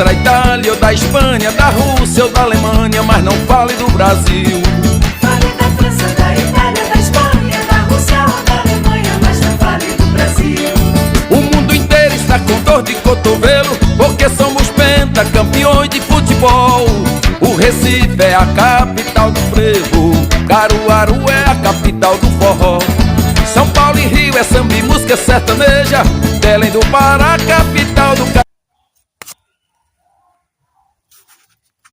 França, da Itália ou da Espanha, da Rússia ou da Alemanha, mas não fale do Brasil. Fale da França, da Itália, da Espanha, da Rússia ou da Alemanha, mas não fale do Brasil. O mundo inteiro está com dor de cotovelo, porque somos pentacampeões de futebol. O Recife é a capital do frevo, Caruaru é a capital do forró. São Paulo e Rio é samba e música sertaneja, Belém do Pará, capital do